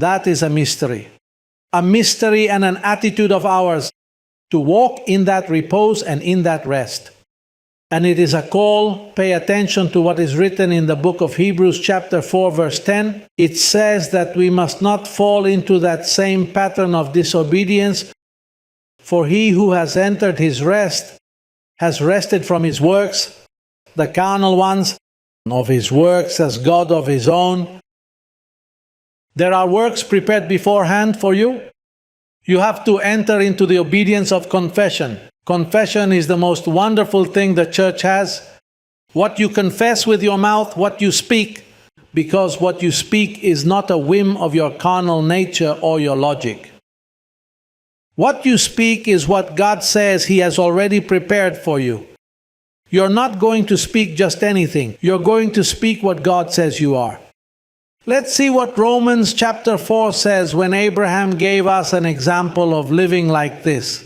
That is a mystery. A mystery and an attitude of ours to walk in that repose and in that rest. And it is a call, pay attention to what is written in the book of Hebrews chapter 4 verse 10. It says that we must not fall into that same pattern of disobedience, for he who has entered his rest has rested from his works, the carnal ones, of his works as God of his own. There are works prepared beforehand for you. You have to enter into the obedience of confession. Confession is the most wonderful thing the church has. What you confess with your mouth, what you speak, because what you speak is not a whim of your carnal nature or your logic. What you speak is what God says He has already prepared for you. You're not going to speak just anything. You're going to speak what God says you are. Let's see what Romans chapter 4 says when Abraham gave us an example of living like this.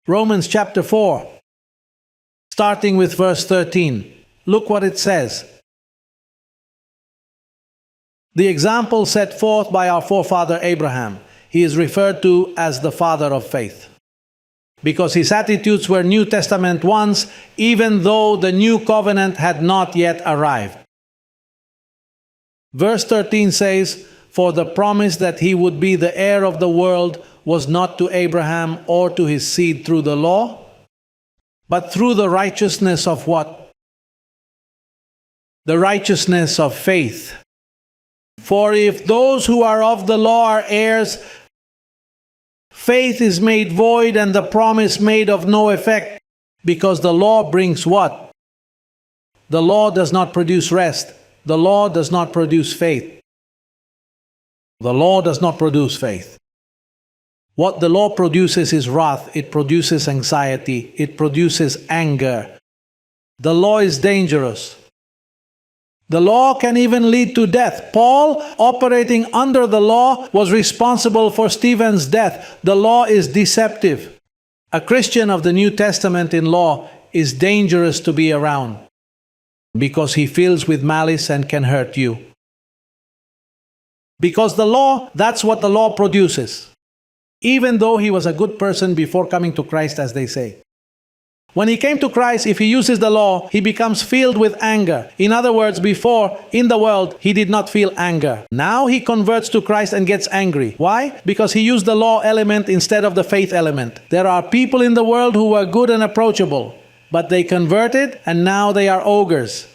Romans chapter 4, starting with verse 13. Look what it says. The example set forth by our forefather Abraham. He is referred to as the father of faith, because his attitudes were New Testament ones, even though the new covenant had not yet arrived. Verse 13 says, "For the promise that he would be the heir of the world was not to Abraham or to his seed through the law, but through the righteousness of" what? The righteousness of faith. "For if those who are of the law are heirs, faith is made void and the promise made of no effect, because the law brings" what? The law does not produce rest. The law does not produce faith. The law does not produce faith. What the law produces is wrath. It produces anxiety. It produces anger. The law is dangerous. The law can even lead to death. Paul, operating under the law, was responsible for Stephen's death. The law is deceptive. A Christian of the New Testament in law is dangerous to be around, because he fills with malice and can hurt you. Because the law, that's what the law produces. Even though he was a good person before coming to Christ, as they say. When he came to Christ, if he uses the law, he becomes filled with anger. In other words, before, in the world, he did not feel anger. Now he converts to Christ and gets angry. Why? Because he used the law element instead of the faith element. There are people in the world who were good and approachable, but they converted and now they are ogres.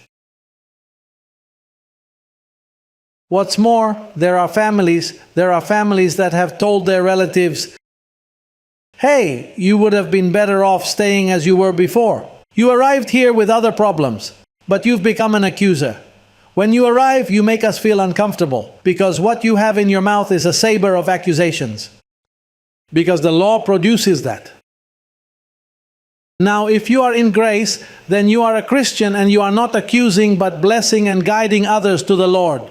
What's more, there are families that have told their relatives, "Hey, you would have been better off staying as you were before. You arrived here with other problems, but you've become an accuser. When you arrive, you make us feel uncomfortable, because what you have in your mouth is a saber of accusations." Because the law produces that. Now, if you are in grace, then you are a Christian and you are not accusing but blessing and guiding others to the Lord.